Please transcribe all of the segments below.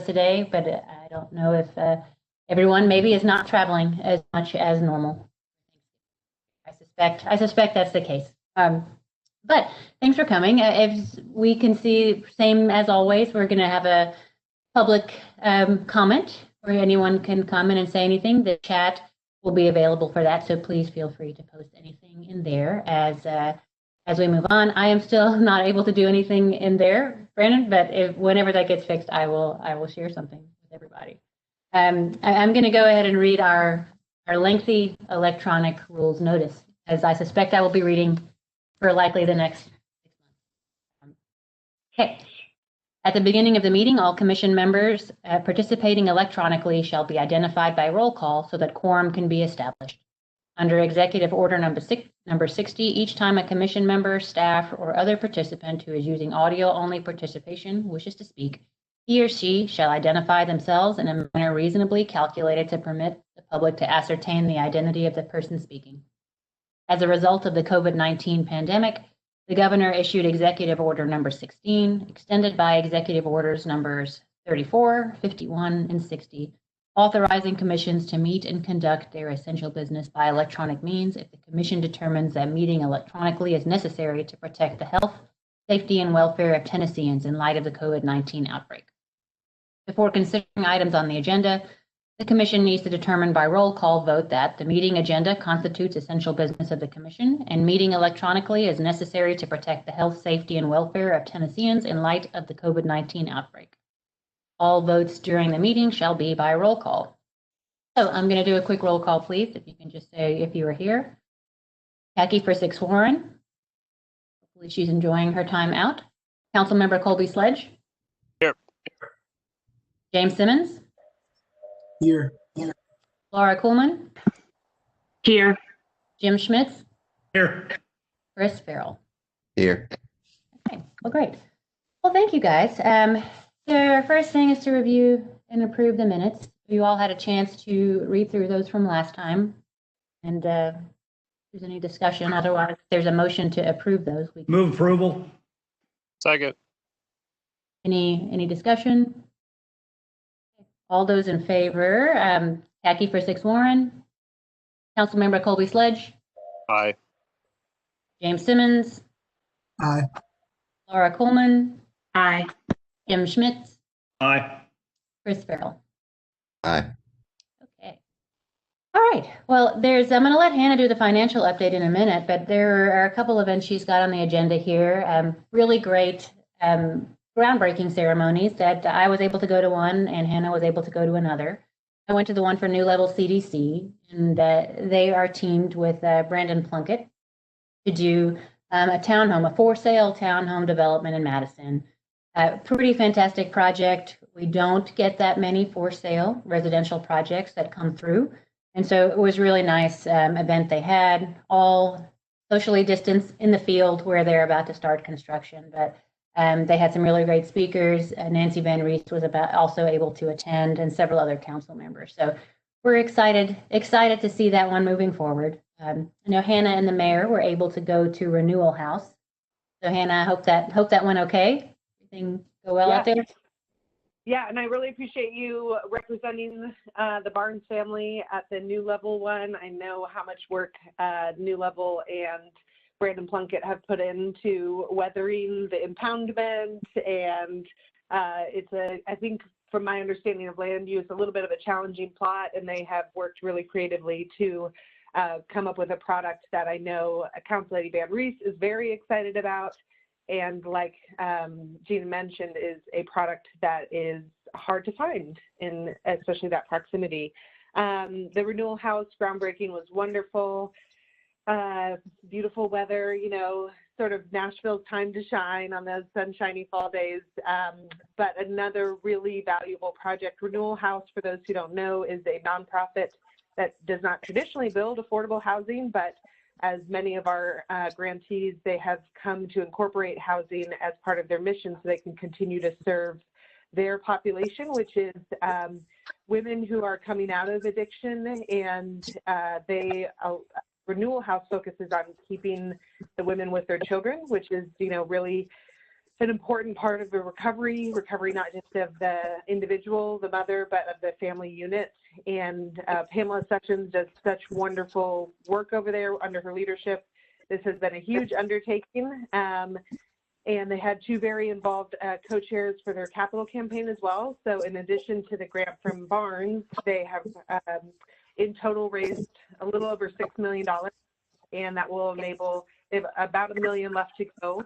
today, but I don't know if everyone maybe is not traveling as much as normal. I suspect that's the case. But thanks for coming. As we can see, same as always, we're going to have a public comment where anyone can come in and say anything. The chat will be available for that, so please feel free to post anything in there as we move on. I am still not able to do anything in there, Brandon, but whenever that gets fixed, I will share something with everybody. I'm going to go ahead and read our lengthy electronic rules notice, as I suspect I will be reading for likely the next 6 months. Okay. At the beginning of the meeting, all commission members participating electronically shall be identified by roll call so that quorum can be established. Under Executive Order number 60, each time a commission member, staff, or other participant who is using audio-only participation wishes to speak, he or she shall identify themselves in a manner reasonably calculated to permit the public to ascertain the identity of the person speaking. As a result of the COVID-19 pandemic, the governor issued Executive Order number 16, extended by Executive Orders numbers 34, 51, and 60, authorizing commissions to meet and conduct their essential business by electronic means if the commission determines that meeting electronically is necessary to protect the health, safety, and welfare of Tennesseans in light of the COVID-19 outbreak. Before considering items on the agenda, the commission needs to determine by roll call vote that the meeting agenda constitutes essential business of the commission and meeting electronically is necessary to protect the health, safety, and welfare of Tennesseans in light of the COVID-19 outbreak. All votes during the meeting shall be by roll call. So I'm going to do a quick roll call, please. If you can just say if you are here. Jackie Frisick Warren. Hopefully she's enjoying her time out. Councilmember Colby Sledge. Here. James Simmons. Here. Laura Kuhlman. Here. Jim Schmitz. Here. Chris Farrell. Here. Okay, well, great. Well, thank you, guys. The first thing is to review and approve the minutes. You all had a chance to read through those from last time. And if there's any discussion, otherwise, if there's a motion to approve those. We can... Move approval. Second. Any discussion? All those in favor, Jackie Frisick Warren, Councilmember Colby Sledge. Aye. James Simmons. Aye. Laura Kuhlman. Aye. Jim Schmitz. Aye. Chris Farrell. Aye. Okay. All right. Well, I'm going to let Hannah do the financial update in a minute, but there are a couple events she's got on the agenda here. Really great groundbreaking ceremonies that I was able to go to one and Hannah was able to go to another. I went to the one for New Level CDC, and they are teamed with Brandon Plunkett to do a townhome, a for sale townhome development in Madison. Pretty fantastic project. We don't get that many for sale residential projects that come through. And so it was really nice event they had, all socially distanced in the field where they're about to start construction. But they had some really great speakers. Nancy Van Reest was also able to attend, and several other council members. So we're excited to see that one moving forward. I know Hannah and the mayor were able to go to Renewal House. So Hannah, I hope that went okay. Everything go well out there? Yeah, and I really appreciate you representing the Barnes family at the New Level one. I know how much work New Level and Brandon Plunkett have put into weathering the impoundment, and I think from my understanding of land use, a little bit of a challenging plot, and they have worked really creatively to come up with a product that I know Council Lady Van Reese is very excited about, and like Gina mentioned, is a product that is hard to find in especially that proximity. The Renewal House groundbreaking was wonderful. Beautiful weather, sort of Nashville's time to shine on those sunshiny fall days. But another really valuable project. Renewal House, for those who don't know, is a nonprofit that does not traditionally build affordable housing, but as many of our grantees, they have come to incorporate housing as part of their mission so they can continue to serve their population, which is women who are coming out of addiction, and Renewal House focuses on keeping the women with their children, which is, really an important part of the recovery not just of the individual, the mother, but of the family unit. And Pamela Sessions does such wonderful work over there under her leadership. This has been a huge undertaking. And they had 2 very involved co-chairs for their capital campaign as well. So in addition to the grant from Barnes, they have in total raised a little over $6 million, and that will enable, they have about $1 million left to go.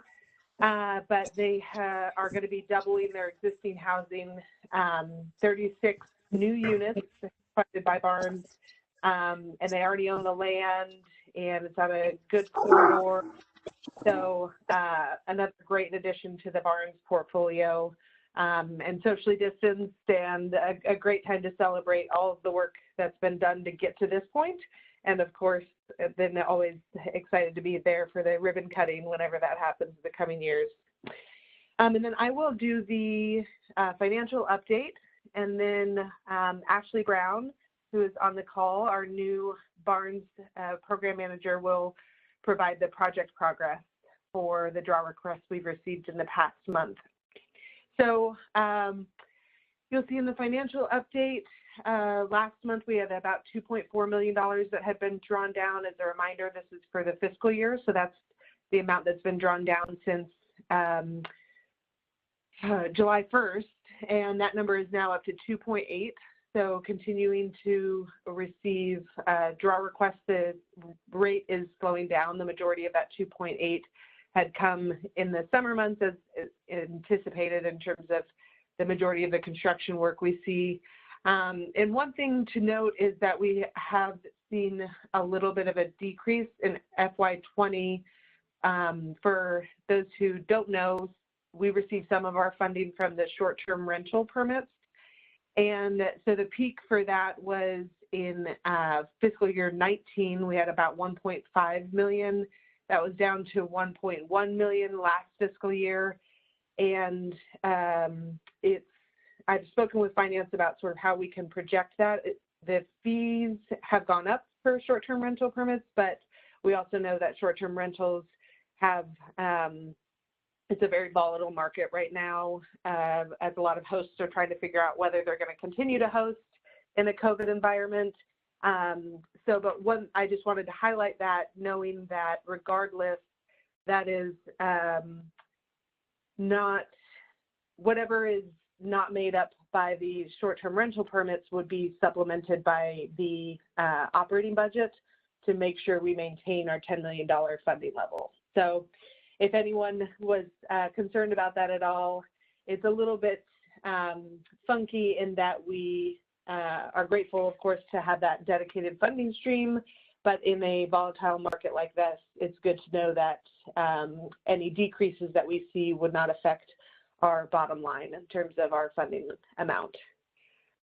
But they are going to be doubling their existing housing, 36 new units funded by Barnes, and they already own the land, and it's on a good corridor. So another great addition to the Barnes portfolio, and socially distanced, and a great time to celebrate all of the work that's been done to get to this point. And of course, then always excited to be there for the ribbon cutting whenever that happens in the coming years. And then I will do the financial update, and then Ashley Brown, who is on the call, our new Barnes program manager, will provide the project progress for the draw requests we've received in the past month. So you'll see in the financial update, last month we had about $2.4 million that had been drawn down. As a reminder, this is for the fiscal year, so that's the amount that's been drawn down since July 1st, and that number is now up to 2.8. So continuing to receive draw requests, the rate is slowing down. The majority of that 2.8 had come in the summer months as anticipated in terms of the majority of the construction work we see. And one thing to note is that we have seen a little bit of a decrease in FY20. For those who don't know, we received some of our funding from the short-term rental permits. And so the peak for that was in fiscal year 19. We had about 1.5 million. That was down to 1.1 million last fiscal year. And I've spoken with finance about sort of how we can project that. The fees have gone up for short-term rental permits, but we also know that short-term rentals have, it's a very volatile market right now, as a lot of hosts are trying to figure out whether they're going to continue to host in a COVID environment. But I just wanted to highlight that, knowing that regardless, that is not, whatever is not made up by the short-term rental permits would be supplemented by the operating budget to make sure we maintain our $10 million funding level. So if anyone was concerned about that at all, it's a little bit funky in that we are grateful, of course, to have that dedicated funding stream, but in a volatile market like this, it's good to know that any decreases that we see would not affect our bottom line in terms of our funding amount.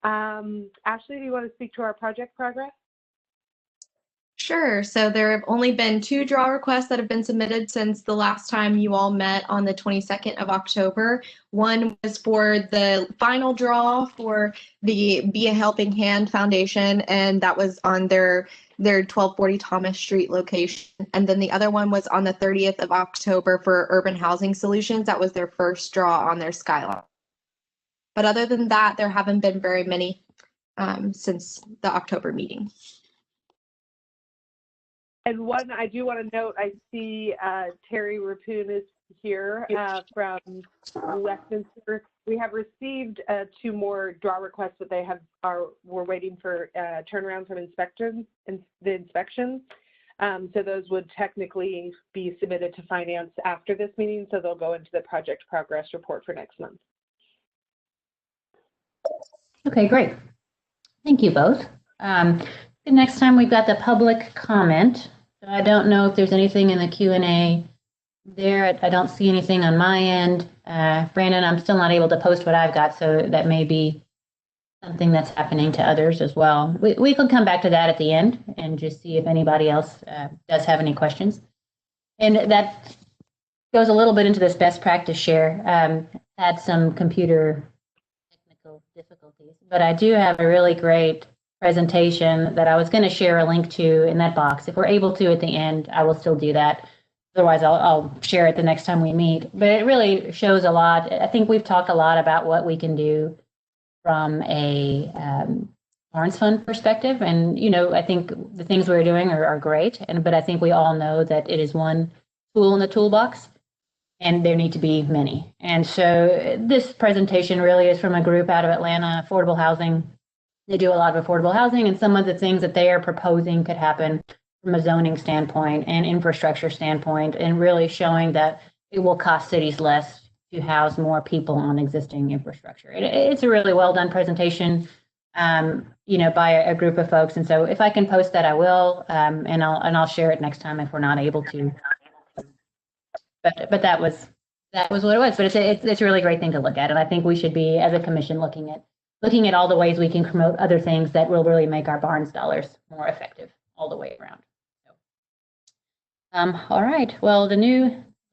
Ashley, do you want to speak to our project progress? Sure. So there have only been 2 draw requests that have been submitted since the last time you all met on the 22nd of October. One was for the final draw for the Be a Helping Hand Foundation, and that was on their 1240 Thomas Street location. And then the other one was on the 30th of October for Urban Housing Solutions. That was their first draw on their skyline. But other than that, there haven't been very many since the October meeting. And one I do want to note, I see Terry Rapoon is here from Westminster. We have received 2 more draw requests that we're waiting for turnaround from the inspection. So those would technically be submitted to finance after this meeting, so they'll go into the project progress report for next month. Okay, great. Thank you both. The next time we've got the public comment. I don't know if there's anything in the Q&A there. I don't see anything on my end. Brandon, I'm still not able to post what I've got, so that may be something that's happening to others as well. We could come back to that at the end and just see if anybody else does have any questions. And that goes a little bit into this best practice share. Had some computer technical difficulties, but I do have a really great presentation that I was going to share a link to in that box. If we're able to at the end, I will still do that. Otherwise, I'll share it the next time we meet. But it really shows a lot. I think we've talked a lot about what we can do from a Barnes Fund perspective. And, I think the things we're doing are great. But I think we all know that it is one tool in the toolbox, and there need to be many. And so this presentation really is from a group out of Atlanta, affordable housing. They do a lot of affordable housing, and some of the things that they are proposing could happen from a zoning standpoint and infrastructure standpoint, and really showing that it will cost cities less to house more people on existing infrastructure. It's a really well done presentation, by a group of folks. And so if I can post that, I will, and I'll share it next time if we're not able to. But that was what it was. But it's a really great thing to look at, and I think we should be, as a commission, looking at all the ways we can promote other things that will really make our Barnes dollars more effective all the way around. So, all right. Well,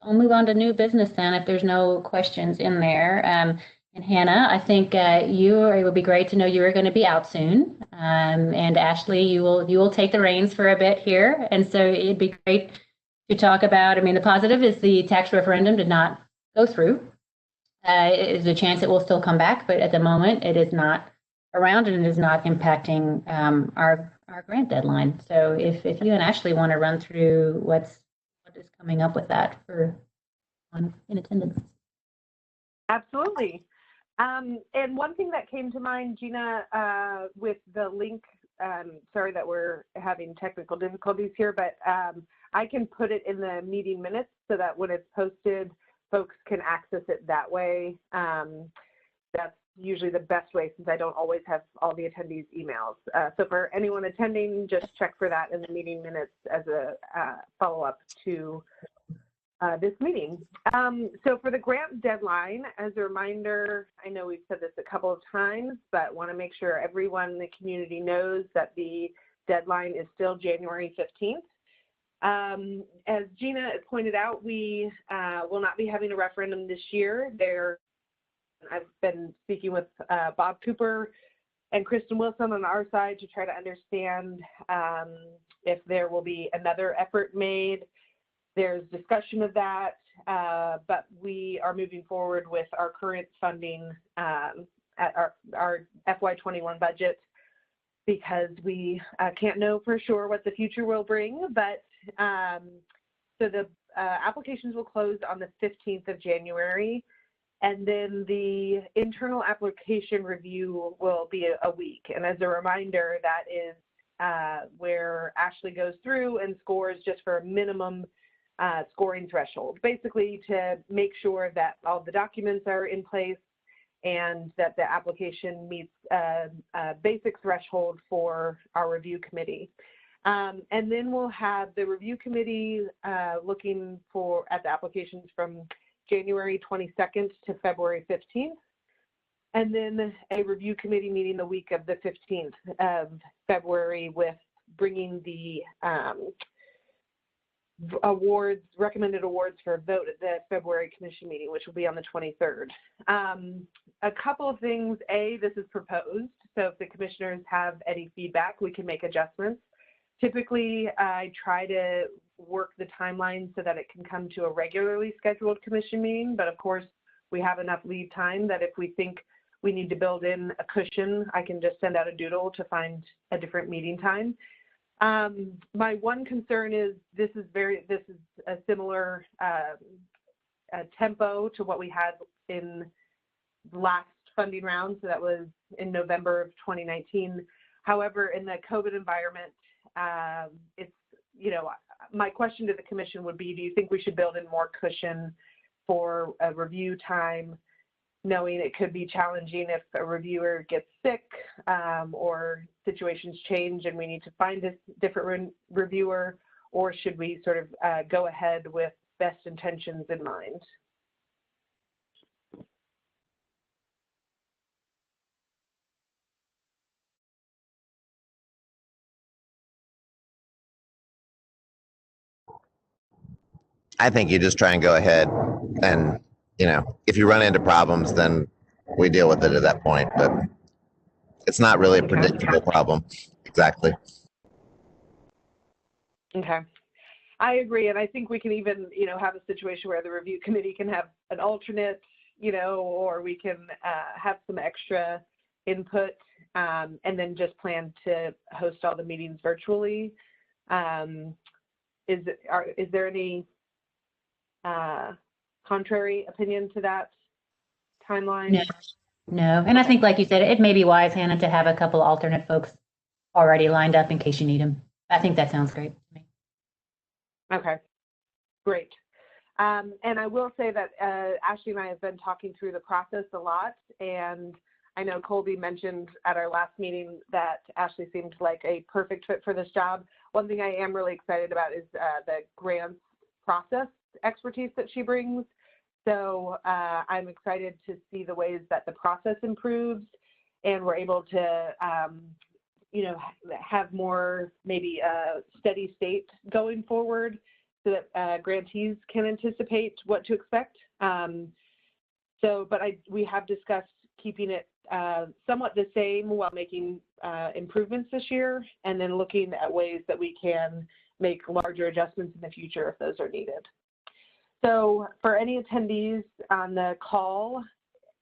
I'll move on to new business then, if there's no questions in there. And Hannah, I think it would be great to know you are going to be out soon. And Ashley, you will take the reins for a bit here, and so it'd be great to talk about. The positive is the tax referendum did not go through. It is a chance it will still come back, but at the moment it is not around, and it is not impacting our grant deadline. So if you and Ashley want to run through what is coming up with that for in attendance. Absolutely. And one thing that came to mind, Gina, with the link, sorry that we're having technical difficulties here, but I can put it in the meeting minutes so that when it's posted, folks can access it that way. That's usually the best way, since I don't always have all the attendees' emails. So for anyone attending, just check for that in the meeting minutes as a follow-up to this meeting. So for the grant deadline, as a reminder, I know we've said this a couple of times, but want to make sure everyone in the community knows that the deadline is still January 15th. As Gina pointed out, we will not be having a referendum this year. I've been speaking with Bob Cooper and Kristen Wilson on our side to try to understand if there will be another effort made. There's discussion of that, but we are moving forward with our current funding at our FY21 budget, because we can't know for sure what the future will bring. But so the applications will close on the 15th of January, and then the internal application review will be a week. And as a reminder, that is where Ashley goes through and scores just for a minimum scoring threshold, basically to make sure that all the documents are in place and that the application meets a basic threshold for our review committee. And then we'll have the review committee looking at the applications from January 22nd to February 15th. And then a review committee meeting the week of the 15th of February, with bringing the recommended awards for a vote at the February commission meeting, which will be on the 23rd. A couple of things. This is proposed, so if the commissioners have any feedback, we can make adjustments. Typically, I try to work the timeline so that it can come to a regularly scheduled commission meeting, but of course, we have enough lead time that if we think we need to build in a cushion, I can just send out a doodle to find a different meeting time. My one concern is this is a similar tempo to what we had in the last funding round, so that was in November of 2019. However, in the COVID environment, my question to the commission would be, do you think we should build in more cushion for a review time, knowing it could be challenging if a reviewer gets sick or situations change and we need to find a different reviewer, or should we sort of go ahead with best intentions in mind? I think you just try and go ahead and, if you run into problems, then we deal with it at that point. But it's not really a predictable problem. Exactly. Okay. I agree, and I think we can even, have a situation where the review committee can have an alternate, or we can have some extra input, and then just plan to host all the meetings virtually. Is there any contrary opinion to that timeline? No, no. And I think, like you said, it may be wise, Hannah, to have a couple alternate folks already lined up in case you need them. I think that sounds great to me. Okay, great. And I will say that Ashley and I have been talking through the process a lot, and I know Colby mentioned at our last meeting that Ashley seemed like a perfect fit for this job. One thing I am really excited about is the grants process expertise that she brings. So I'm excited to see the ways that the process improves, and we're able to, have more maybe steady state going forward, so that grantees can anticipate what to expect. But we have discussed keeping it somewhat the same while making improvements this year, and then looking at ways that we can make larger adjustments in the future if those are needed. So for any attendees on the call,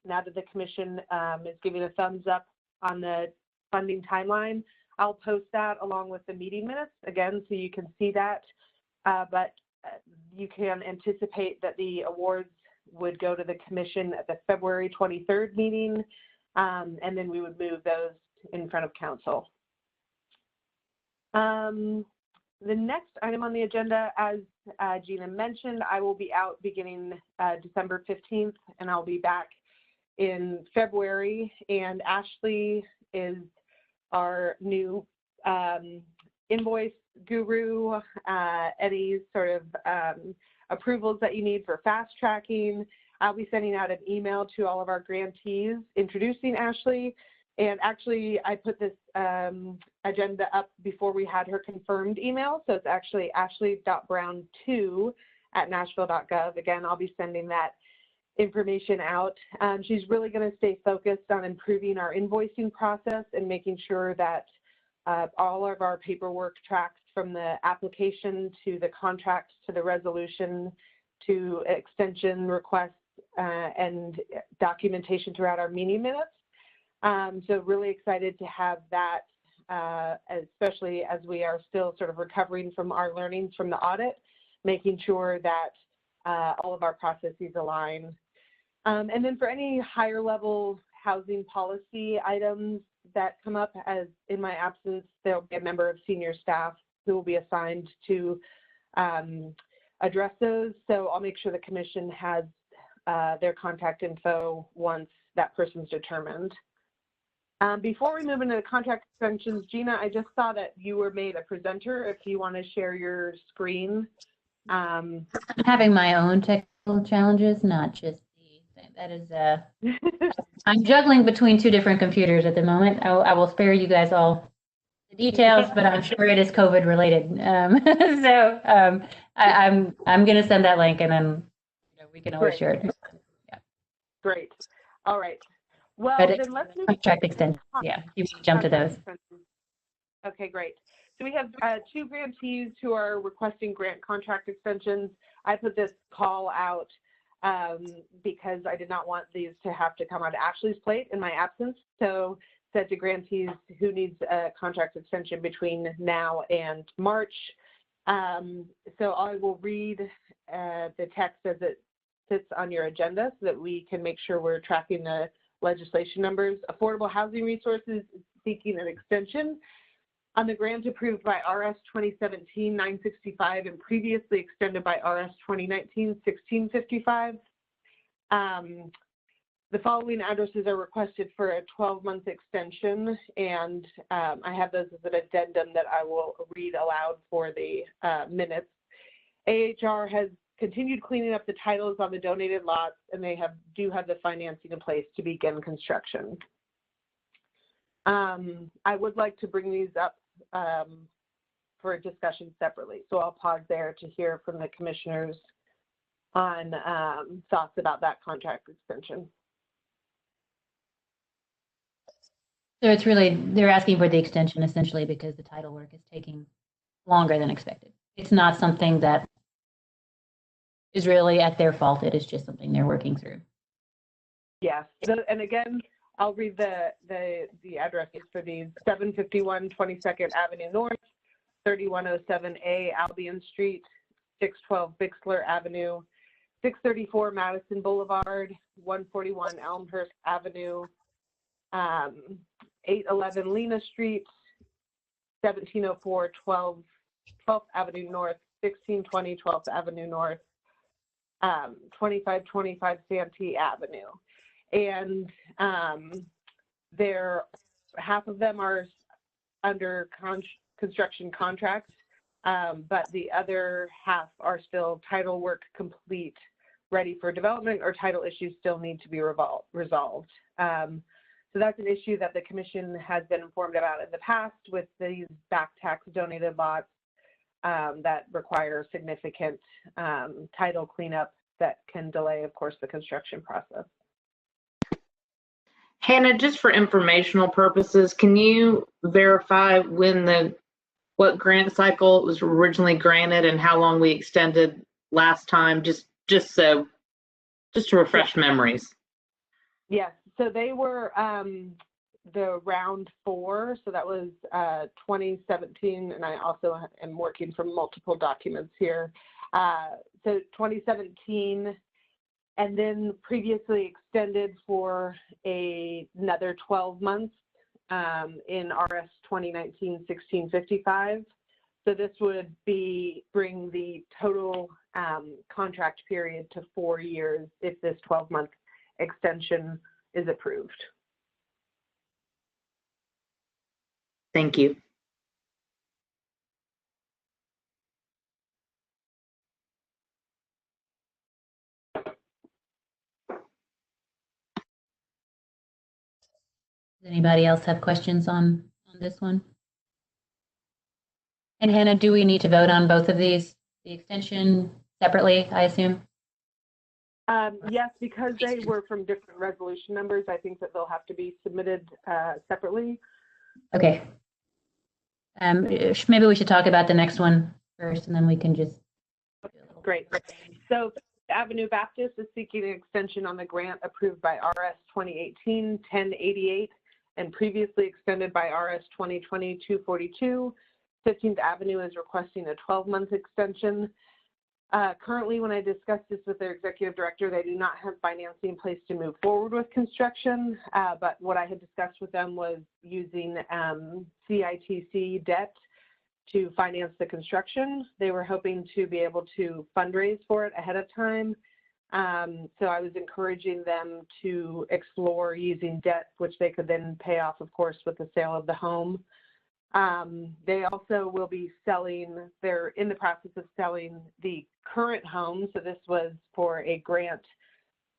now that the commission is giving a thumbs up on the funding timeline, I'll post that along with the meeting minutes again, so you can see that. But you can anticipate that the awards would go to the commission at the February 23rd meeting, and then we would move those in front of council. The next item on the agenda, as Gina mentioned, I will be out beginning December 15th, and I'll be back in February. And Ashley is our new invoice guru. Any sort of approvals that you need for fast tracking, I'll be sending out an email to all of our grantees introducing Ashley. And actually, I put this agenda up before we had her confirmed email. So it's actually ashley.brown2@nashville.gov. Again, I'll be sending that information out. She's really going to stay focused on improving our invoicing process and making sure that all of our paperwork tracks from the application to the contract to the resolution to extension requests and documentation throughout our meeting minutes. So really excited to have that, especially as we are still sort of recovering from our learnings from the audit, making sure that all of our processes align. And then for any higher level housing policy items that come up, as in my absence, there'll be a member of senior staff who will be assigned to address those. So I'll make sure the commission has their contact info once that person's determined. Before we move into the contract extensions, Gina, I just saw that you were made a presenter. If you want to share your screen. I'm having my own technical challenges, not just that is, I'm juggling between two different computers at the moment. I will spare you guys all the details, but I'm sure it is COVID related. I'm going to send that link, and then we can always share it. Yeah. Great. All right. Well, But then let's move contract extensions. Yeah, you can jump to those. Okay, great. So we have two grantees who are requesting grant contract extensions. I put this call out because I did not want these to have to come on Ashley's plate in my absence. So said to grantees who needs a contract extension between now and March. So I will read the text as it sits on your agenda so that we can make sure we're tracking the legislation numbers. Affordable Housing Resources is seeking an extension on the grant approved by RS 2017-965 and previously extended by RS 2019-1655. The following addresses are requested for a 12-month extension, and I have those as an addendum that I will read aloud for the minutes. AHR has continued cleaning up the titles on the donated lots, and they do have the financing in place to begin construction. I would like to bring these up for a discussion separately, so I'll pause there to hear from the commissioners on thoughts about that contract extension. So it's really, they're asking for the extension essentially because the title work is taking longer than expected. it's not something that is really at their fault. It is just something they're working through. Yes, and again, I'll read the addresses for these: 751 22nd Avenue North, 3107A Albion Street, 612 Bixler Avenue, 634 Madison Boulevard, 141 Elmhurst Avenue, 811 Lena Street, 1704 12th Avenue North, 1620 12th Avenue North, 2525 Santee Avenue. And half of them are under construction contracts, but the other half are still title work complete, ready for development, or title issues still need to be resolved. So that's an issue that the commission has been informed about in the past with these back tax donated lots that require significant title cleanup that can delay, of course, the construction process. Hannah, just for informational purposes, can you verify what grant cycle it was originally granted and how long we extended last time, just to refresh memories? Yes, so they were the round 4, so that was 2017, and I also am working from multiple documents here. So 2017, and then previously extended for another 12 months in RS 2019-1655. So this would bring the total contract period to 4 years if this 12-month extension is approved. Thank you. Does anybody else have questions on this one? And Hannah, do we need to vote on both of these, the extension separately, I assume? Yes, because they were from different resolution numbers, I think that they'll have to be submitted separately. Okay. Maybe we should talk about the next one first, and then we can just. Great. So Avenue Baptist is seeking an extension on the grant approved by RS 2018-1088 and previously extended by RS 2020-242. 15th Avenue is requesting a 12-month extension. Currently, when I discussed this with their executive director, they do not have financing in place to move forward with construction, but what I had discussed with them was using CITC debt to finance the construction. They were hoping to be able to fundraise for it ahead of time. So I was encouraging them to explore using debt, which they could then pay off, of course, with the sale of the home. They also will be they're in the process of selling the current home. So this was for a grant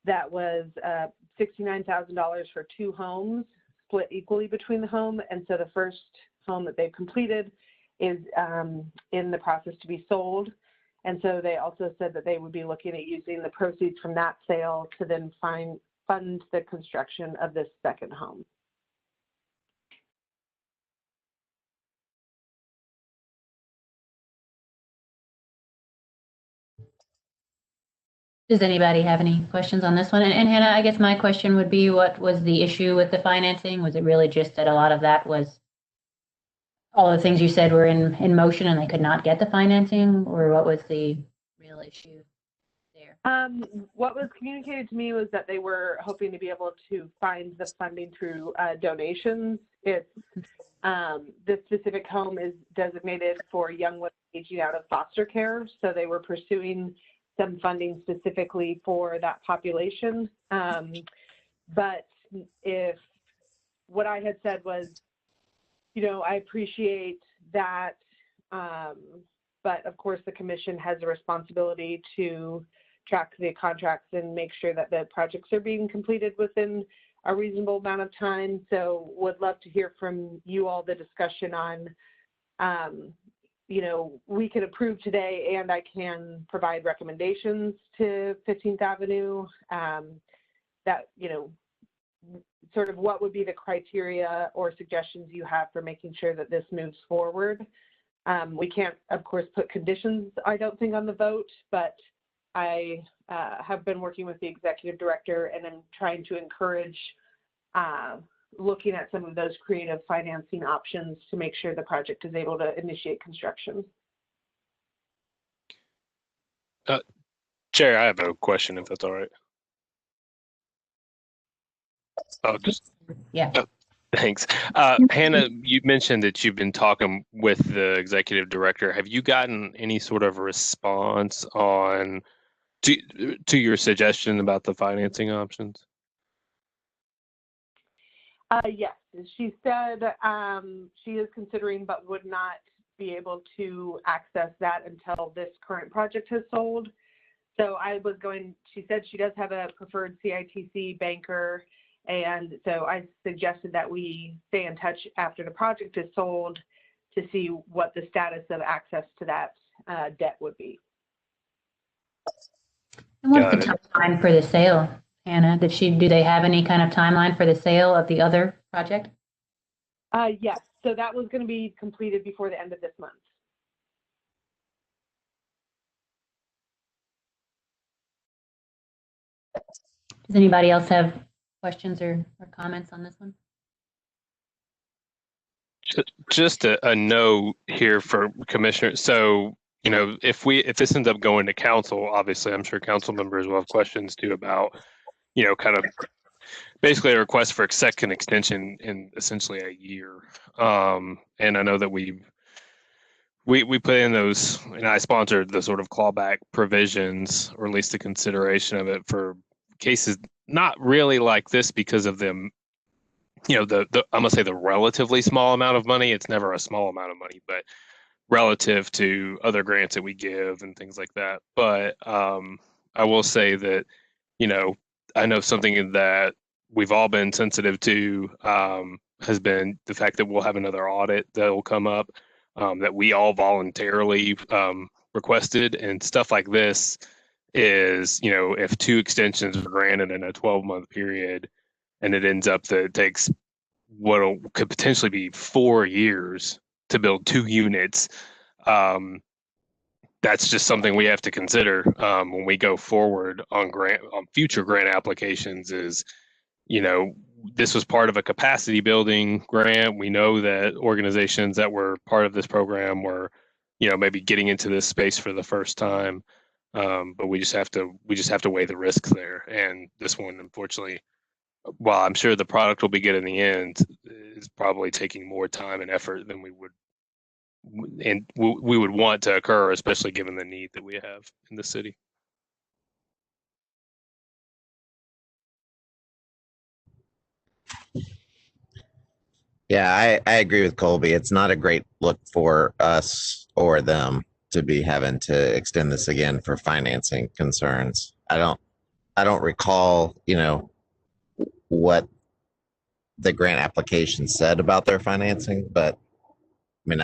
that was $69,000 for 2 homes split equally between the home. And so the first home that they've completed is in the process to be sold. And so they also said that they would be looking at using the proceeds from that sale to then fund the construction of this second home. Does anybody have any questions on this one? And Hannah, I guess my question would be, what was the issue with the financing? Was it really just that a lot of that was all the things you said were in motion and they could not get the financing, or what was the real issue there? What was communicated to me was that they were hoping to be able to find the funding through donations. It's this specific home is designated for young women aging out of foster care, so they were pursuing some funding specifically for that population. But if what I had said was, you know, I appreciate that, but of course the commission has a responsibility to track the contracts and make sure that the projects are being completed within a reasonable amount of time. So would love to hear from you all the discussion on, you know, we can approve today and I can provide recommendations to 15th Avenue that, you know, sort of what would be the criteria or suggestions you have for making sure that this moves forward. We can't, of course, put conditions, I don't think, on the vote, but I have been working with the executive director and I'm trying to encourage looking at some of those creative financing options to make sure the project is able to initiate construction. Chair, I have a question if that's all right. Oh, Yeah. thanks. Hannah, you mentioned that you've been talking with the executive director. Have you gotten any sort of response on to your suggestion about the financing options? Yes, she said she is considering but would not be able to access that until this current project has sold. So she said she does have a preferred CITC banker, and so I suggested that we stay in touch after the project is sold to see what the status of access to that debt would be. And what's the timeline for the sale, Hannah? Do they have any kind of timeline for the sale of the other project? Yes, so that was going to be completed before the end of this month. Does anybody else have questions or comments on this one? Just a note here for Commissioner. So, you know, if this ends up going to council, obviously, I'm sure council members will have questions too about, you know, kind of basically a request for a second extension in essentially a year. And I know that we put in those, and I sponsored the sort of clawback provisions, or at least the consideration of it for cases not really like this because of them, you know, I'm gonna say the relatively small amount of money. It's never a small amount of money, but relative to other grants that we give and things like that. But I will say that, you know, I know something that we've all been sensitive to has been the fact that we'll have another audit that will come up that we all voluntarily requested, and stuff like this is, you know, if 2 extensions are granted in a 12-month period and it ends up that it takes what could potentially be 4 years to build 2 units, that's just something we have to consider when we go forward on future grant applications. Is, you know, this was part of a capacity building grant. We know that organizations that were part of this program were, you know, maybe getting into this space for the first time, but we just have to weigh the risks there. And this one, unfortunately, while I'm sure the product will be good in the end, is probably taking more time and effort than we would want to occur, especially given the need that we have in the city. Yeah, I agree with Colby. It's not a great look for us or them to be having to extend this again for financing concerns. I don't recall, you know, what the grant application said about their financing, but I mean,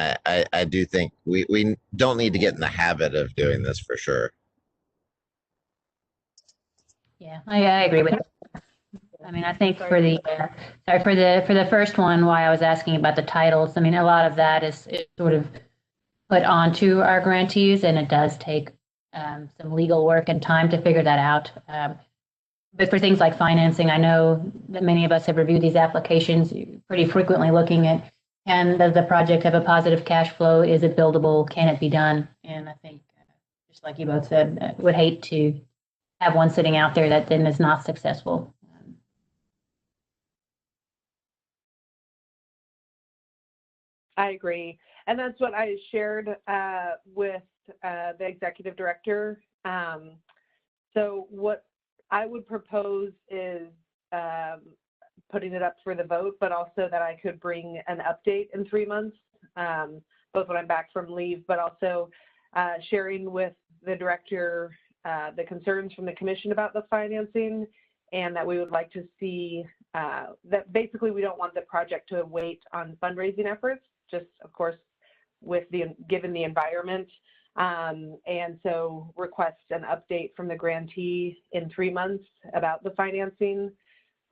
I do think we don't need to get in the habit of doing this for sure. Yeah, I agree with that. I mean, I think for the first one, why I was asking about the titles, I mean, a lot of that is sort of put onto our grantees, and it does take some legal work and time to figure that out. But for things like financing, I know that many of us have reviewed these applications pretty frequently, looking at, and does the project have a positive cash flow? Is it buildable? Can it be done? And I think, just like you both said, would hate to have one sitting out there that then is not successful. I agree. And that's what I shared with the executive director. So what I would propose is putting it up for the vote, but also that I could bring an update in 3 months, both when I'm back from leave, but also sharing with the director the concerns from the commission about the financing, and that we would like to see that basically we don't want the project to wait on fundraising efforts, just of course with given the environment, and so request an update from the grantee in 3 months about the financing,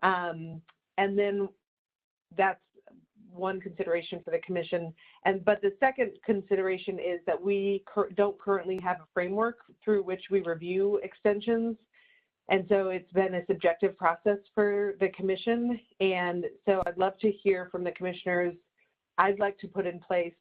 and then that's one consideration for the commission. But the second consideration is that we don't currently have a framework through which we review extensions. And so it's been a subjective process for the commission. And so I'd love to hear from the commissioners. I'd like to put in place,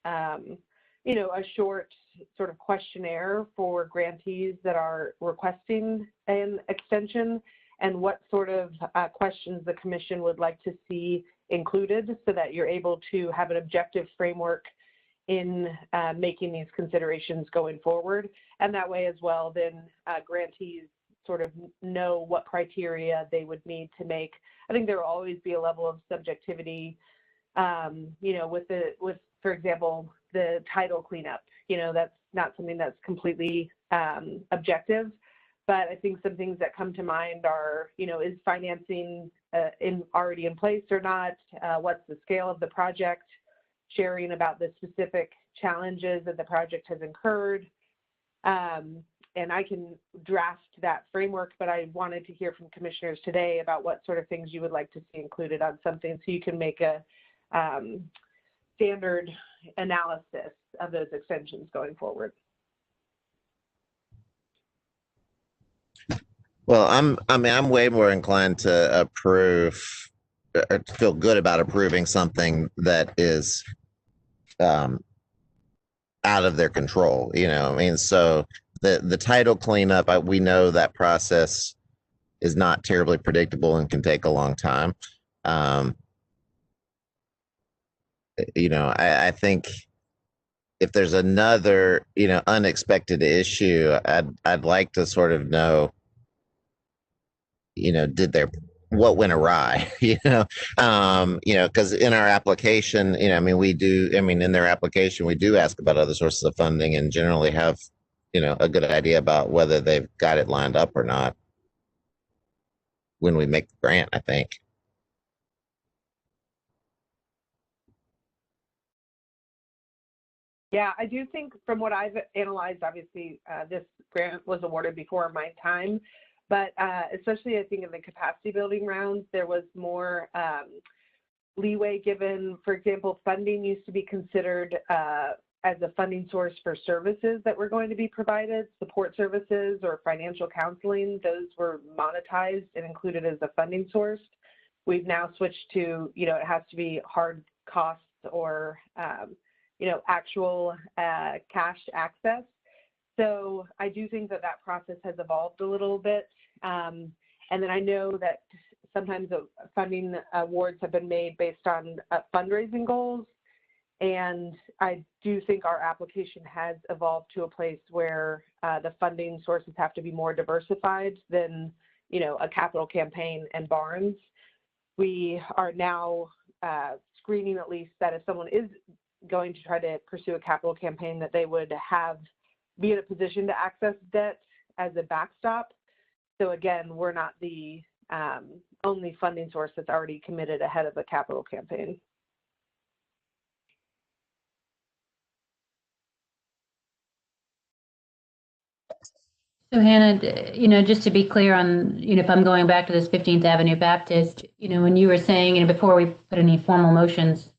you know, a short sort of questionnaire for grantees that are requesting an extension, and what sort of questions the commission would like to see included, so that you're able to have an objective framework in making these considerations going forward. And that way as well, then grantees sort of know what criteria they would need to make. I think there will always be a level of subjectivity, you know, with, for example, the title cleanup. You know, that's not something that's completely objective. But I think some things that come to mind are, you know, is financing already in place or not? What's the scale of the project? Sharing about the specific challenges that the project has incurred. And I can draft that framework, but I wanted to hear from commissioners today about what sort of things you would like to see included on something, so you can make a standard analysis of those extensions going forward. Well, I'm way more inclined to approve or to feel good about approving something that is out of their control. You know, I mean, so the title cleanup, we know that process is not terribly predictable and can take a long time. You know, I think if there's another, you know, unexpected issue, I'd like to sort of know, you know, what went awry, you know, because in our application, you know, in their application, we do ask about other sources of funding and generally have, you know, a good idea about whether they've got it lined up or not when we make the grant, I think. Yeah, I do think from what I've analyzed, obviously this grant was awarded before my time, but especially I think in the capacity building rounds, there was more leeway given. For example, funding used to be considered as a funding source for services that were going to be provided, support services or financial counseling. Those were monetized and included as a funding source. We've now switched to, you know, it has to be hard costs or, you know, actual cash access. So I do think that that process has evolved a little bit. And then I know that sometimes funding awards have been made based on fundraising goals. And I do think our application has evolved to a place where the funding sources have to be more diversified than, you know, a capital campaign and Barnes. We are now screening at least that if someone is going to try to pursue a capital campaign, that they would be in a position to access debt as a backstop. So again, we're not the only funding source that's already committed ahead of a capital campaign. So Hannah, you know, just to be clear on, you know, if I'm going back to this 15th Avenue Baptist, you know, when you were saying, you know, before we put any formal motions,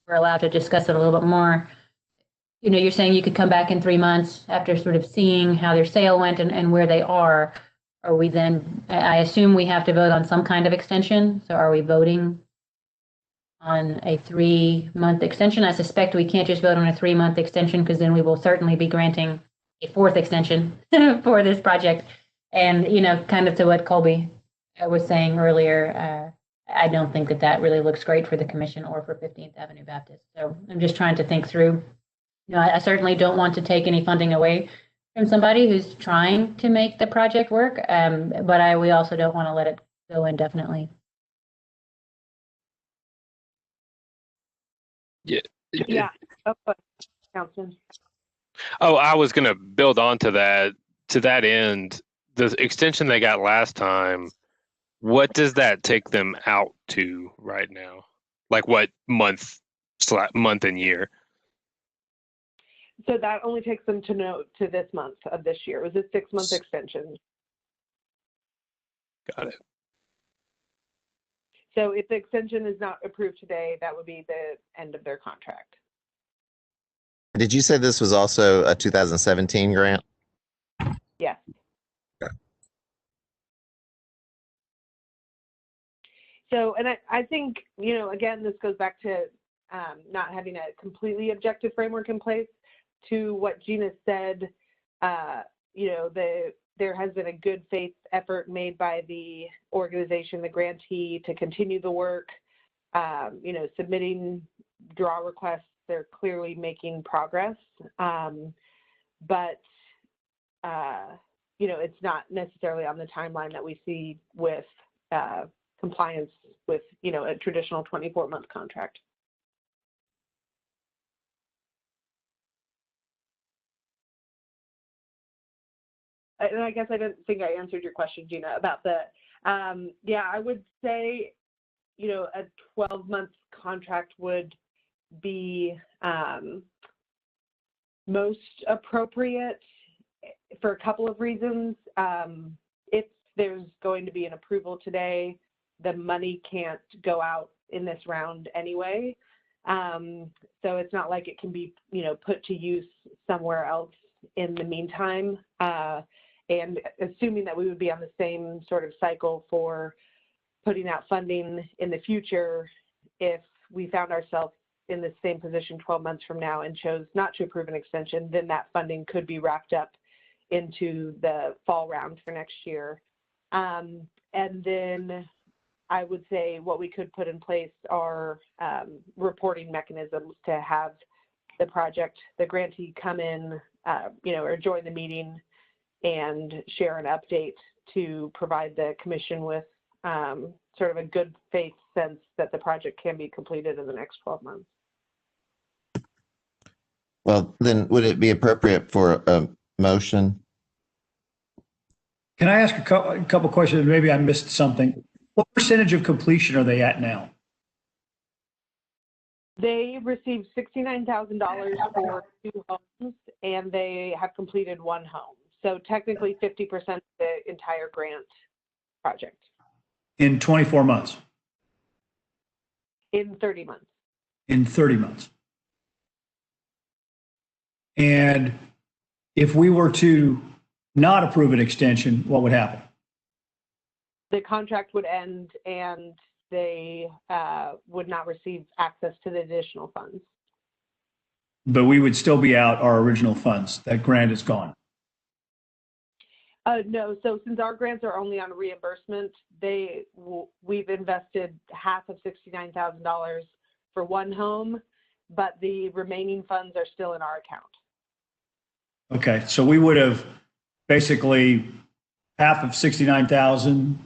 we're allowed to discuss it a little bit more. You know, you're saying you could come back in 3 months after sort of seeing how their sale went and where they are. Are we then, I assume we have to vote on some kind of extension. So are we voting on a 3-month extension? I suspect we can't just vote on a 3-month extension, because then we will certainly be granting a 4th extension for this project. And, you know, kind of to what Colby was saying earlier, I don't think that that really looks great for the commission or for 15th Avenue Baptist. So I'm just trying to think through. You know, I certainly don't want to take any funding away from somebody who's trying to make the project work, but we also don't want to let it go indefinitely. Yeah. Councilman. Oh, I was going to build on to that. To that end, the extension they got last time, what does that take them out to right now? Like what month and year? So that only takes them to this month of this year. It was a 6-month extension. Got it. So if the extension is not approved today, that would be the end of their contract. Did you say this was also a 2017 grant? Yes. Okay. So, and I think, you know, again, this goes back to not having a completely objective framework in place. To what Gina said, you know, there has been a good faith effort made by the organization, the grantee, to continue the work, you know, submitting draw requests. They're clearly making progress, but, you know, it's not necessarily on the timeline that we see with compliance with, you know, a traditional 24-month contract. And I guess I didn't think I answered your question, Gina, about the, yeah, I would say, you know, a 12-month contract would be most appropriate for a couple of reasons. If there's going to be an approval today, the money can't go out in this round anyway. So it's not like it can be, you know, put to use somewhere else in the meantime. And assuming that we would be on the same sort of cycle for putting out funding in the future, if we found ourselves in the same position 12 months from now and chose not to approve an extension, then that funding could be wrapped up into the fall round for next year. And then I would say what we could put in place are reporting mechanisms to have the project, the grantee come in, you know, or join the meeting and share an update to provide the commission with sort of a good faith sense that the project can be completed in the next 12 months. Well, then would it be appropriate for a motion? Can I ask a couple questions? Maybe I missed something. What percentage of completion are they at now? They received $69,000 for 2 homes, and they have completed 1 home. So technically 50% of the entire grant project. In 24 months? In 30 months. In 30 months. And if we were to not approve an extension, what would happen? The contract would end and they would not receive access to the additional funds. But we would still be out our original funds. That grant is gone. No, so since our grants are only on reimbursement, we've invested half of $69,000 for 1 home, but the remaining funds are still in our account. Okay, so we would have basically half of 69,000,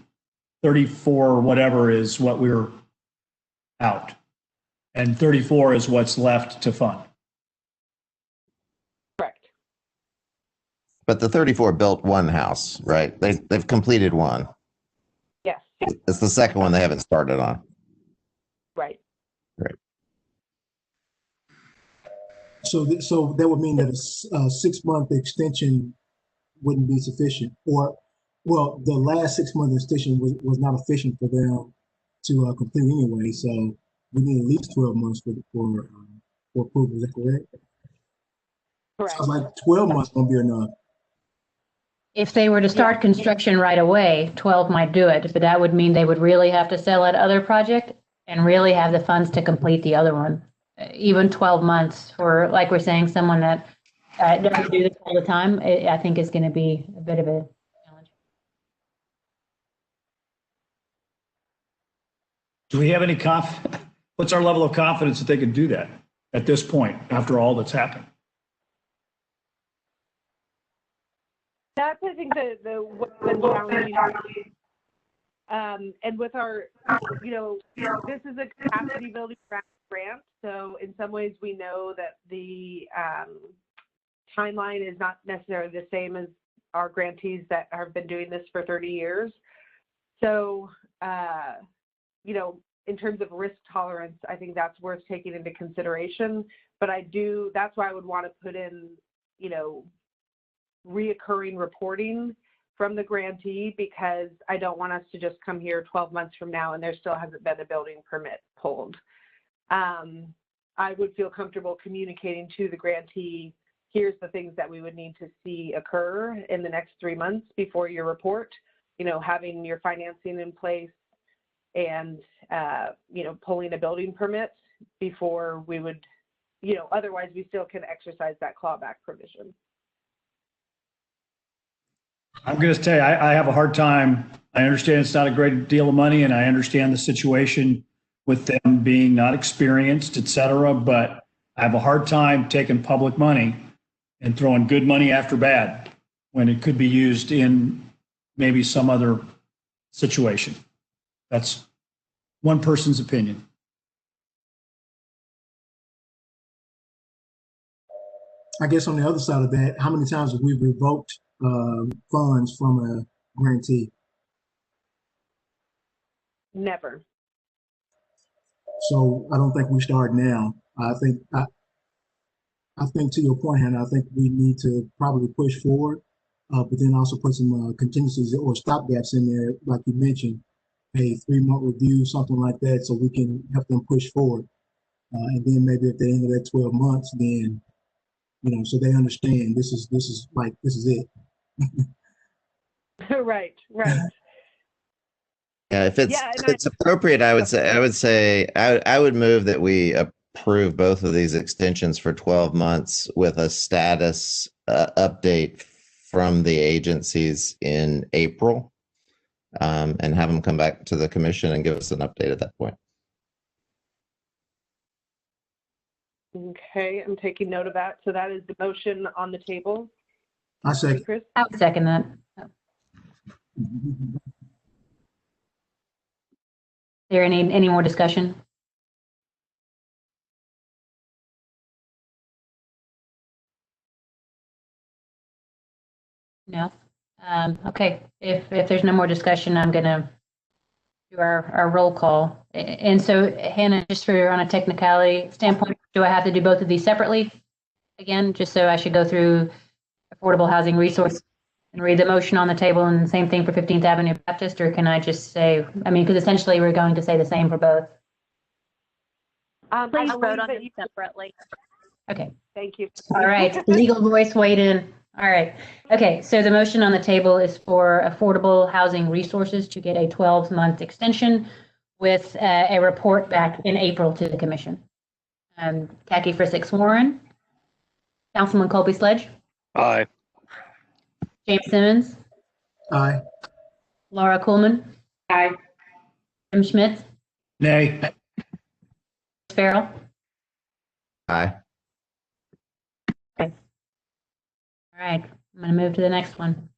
34 or whatever is what we're out. And 34 is what's left to fund. Correct. But the 34 built 1 house, right? They've completed 1. Yes. It's the second one they haven't started on. Right. Right. So that would mean that a 6-month extension wouldn't be sufficient, or, well, the last 6-month extension was not efficient for them to complete anyway. So we need at least 12 months for approval. Is that correct? Correct. So like 12 months won't be enough. If they were to start construction right away, 12 might do it, but that would mean they would really have to sell that other project and really have the funds to complete the other one. Even 12 months for, like we're saying, someone that doesn't do this all the time, I think is going to be a bit of a challenge. Do we have any what's our level of confidence that they could do that at this point after all that's happened? That's, I think, what's been challenging. And with our, you know, this is a capacity building grant. So in some ways we know that the timeline is not necessarily the same as our grantees that have been doing this for 30 years. So, you know, in terms of risk tolerance, I think that's worth taking into consideration. But that's why I would want to put in, you know, reoccurring reporting from the grantee, because I don't want us to just come here 12 months from now and there still hasn't been a building permit pulled. I would feel comfortable communicating to the grantee, here's the things that we would need to see occur in the next 3 months before your report, you know, having your financing in place and, you know, pulling a building permit before we would, you know, otherwise we still can exercise that clawback provision. I'm going to tell you, I have a hard time. I understand it's not a great deal of money, and I understand the situation with them being not experienced, et cetera, but I have a hard time taking public money and throwing good money after bad when it could be used in maybe some other situation. That's one person's opinion. I guess on the other side of that, how many times have we revoked funds from a grantee? Never. So I don't think we start now. I think to your point, Hannah, I think we need to probably push forward, but then also put some contingencies or stopgaps in there, like you mentioned, a 3-month review, something like that, so we can help them push forward. And then maybe at the end of that 12 months, then, you know, so they understand this is it. Right, right. Yeah, if it's Yeah, and if it's appropriate, I would say I would move that we approve both of these extensions for 12 months with a status update from the agencies in April, and have them come back to the commission and give us an update at that point. Okay, I'm taking note of that. So that is the motion on the table. I second. Chris? I would second that. Is there any more discussion? No? Okay, if there's no more discussion, I'm gonna do our roll call. And so Hannah, just for on a technicality standpoint, do I have to do both of these separately? Again, just so I should go through affordable housing resource and read the motion on the table, and the same thing for 15th Avenue Baptist, or can I just say, I mean, because essentially we're going to say the same for both. Please I vote believe on that them separately. Okay. Thank you. All right, legal voice weighed in. All right. Okay, so the motion on the table is for affordable housing resources to get a 12-month extension with a report back in April to the commission. Khaki for 6 Warren. Councilman Colby Sledge. Aye. James Simmons. Aye. Laura Coolman. Aye. Jim Schmitz. Nay. Farrell. Aye. Okay. All right, I'm going to move to the next one.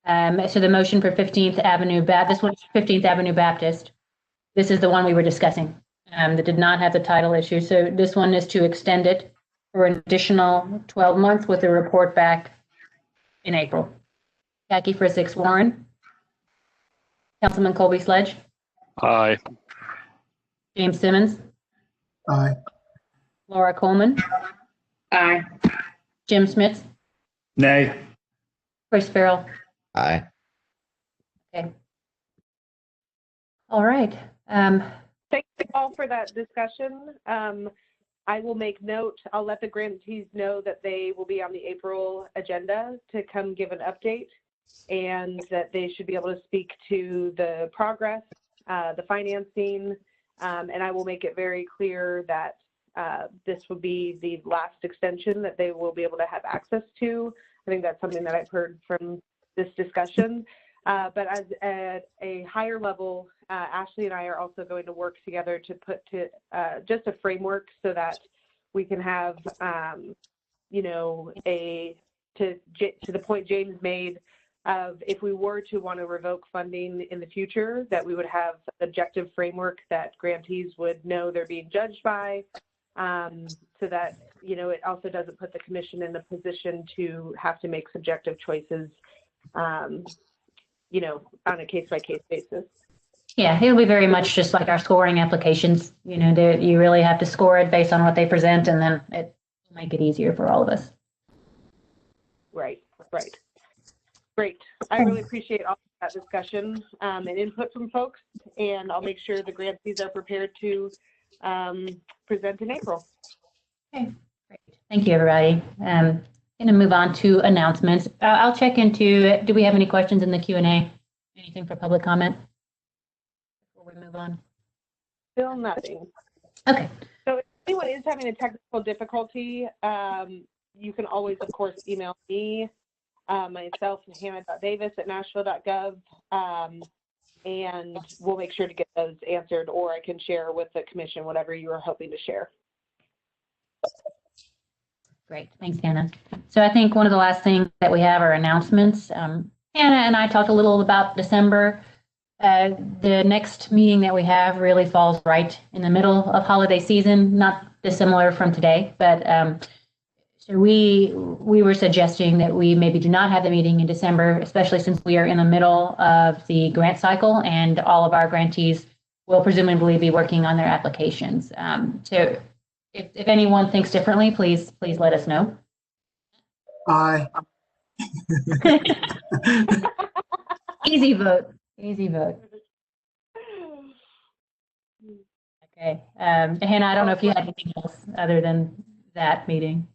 So the motion for 15th Avenue Baptist, this one's 15th Avenue Baptist. This is the one we were discussing that did not have the title issue. So this one is to extend it for an additional 12 months with a report back in April. Khaki for 6 Warren. Councilman Colby Sledge. Aye. James Simmons. Aye. Laura Coleman. Aye. Jim Schmitz. Nay. Chris Farrell. Aye. Okay. All right. Thank you all for that discussion. I will make note, I'll let the grantees know that they will be on the April agenda to come give an update, and that they should be able to speak to the progress, the financing, and I will make it very clear that this will be the last extension that they will be able to have access to. I think that's something that I've heard from this discussion. But as at a higher level, Ashley and I are also going to work together to put to just a framework so that we can have, you know, to the point James made of if we were to want to revoke funding in the future, that we would have an objective framework that grantees would know they're being judged by, so that, you know, it also doesn't put the commission in a position to have to make subjective choices, you know, on a case-by-case basis. Yeah, it'll be very much just like our scoring applications. You know, you really have to score it based on what they present, and then it will make it easier for all of us. Right, right. Great. I really appreciate all that discussion and input from folks, and I'll make sure the grantees are prepared to present in April. Okay, great. Thank you, everybody. Going to move on to announcements. I'll check into, do we have any questions in the Q&A? Anything for public comment before we move on? Still nothing. Okay. So if anyone is having a technical difficulty, you can always, of course, email me, myself, hannah.davis@nashville.gov, and we'll make sure to get those answered, or I can share with the commission whatever you are hoping to share. Great. Thanks, Hannah. So I think one of the last things that we have are announcements. Hannah and I talked a little about December. The next meeting that we have really falls right in the middle of holiday season, not dissimilar from today, but so we were suggesting that we maybe do not have the meeting in December, especially since we are in the middle of the grant cycle and all of our grantees will presumably be working on their applications. So if anyone thinks differently, please let us know. Aye. Easy vote. Easy vote. Okay. Hannah, I don't know if you had anything else other than that meeting.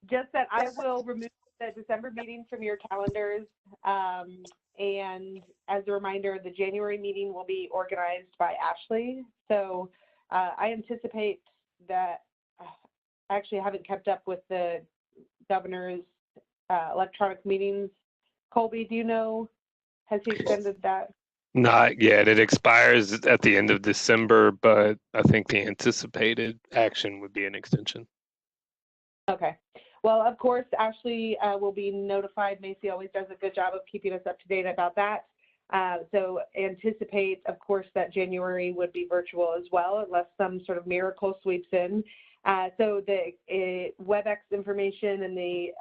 Just that I will remove the December meeting from your calendars. And as a reminder, the January meeting will be organized by Ashley. So I anticipate that I actually haven't kept up with the governor's electronic meetings. Colby, do you know, has he extended that? Not yet. It expires at the end of December, but I think the anticipated action would be an extension. Okay. Well, of course, Ashley will be notified. Macy always does a good job of keeping us up to date about that. So anticipate, of course, that January would be virtual as well, unless some sort of miracle sweeps in. So the WebEx information and the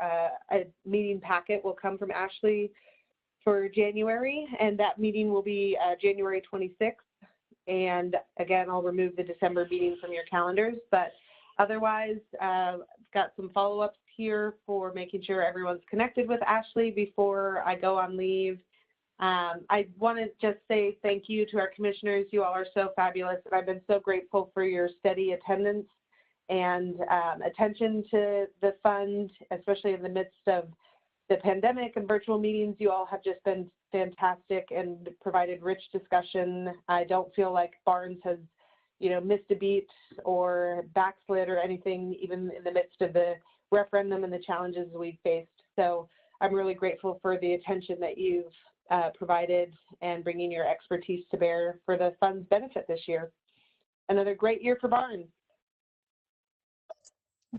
meeting packet will come from Ashley for January, and that meeting will be January 26th. And again, I'll remove the December meeting from your calendars, but otherwise, got some follow-ups here for making sure everyone's connected with Ashley before I go on leave. I want to just say thank you to our commissioners. You all are so fabulous, and I've been so grateful for your steady attendance and attention to the fund, especially in the midst of the pandemic and virtual meetings. You all have just been fantastic and provided rich discussion. I don't feel like Barnes has, missed a beat or backslid or anything, even in the midst of the referendum and the challenges we've faced. So I'm really grateful for the attention that you've provided and bringing your expertise to bear for the fund's benefit this year. Another great year for Barnes.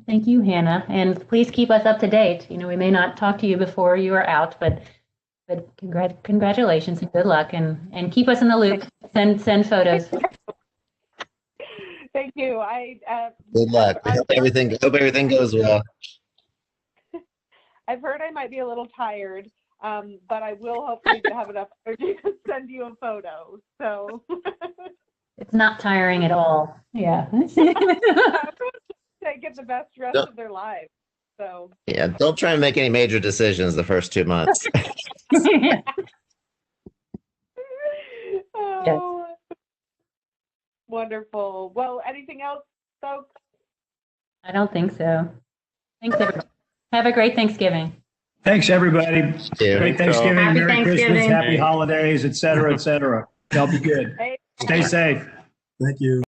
Thank you, Hannah, and please keep us up to date. We may not talk to you before you are out, but congratulations and good luck, and keep us in the loop. Send photos. Thank you. Good luck. I hope everything goes well. I've heard I might be a little tired, but I will hopefully have enough energy to send you a photo. So it's not tiring at all. Yeah. They get the best rest of their lives. So yeah, don't try and make any major decisions the first 2 months. Oh, wonderful. Well, anything else, folks? I don't think so. Thanks, everybody. Have a great Thanksgiving. Thanks, everybody. Great Thanksgiving, Happy Merry Christmas, Thanksgiving. Happy Holidays, et cetera, et cetera. Y'all be good. Stay safe. Thank you.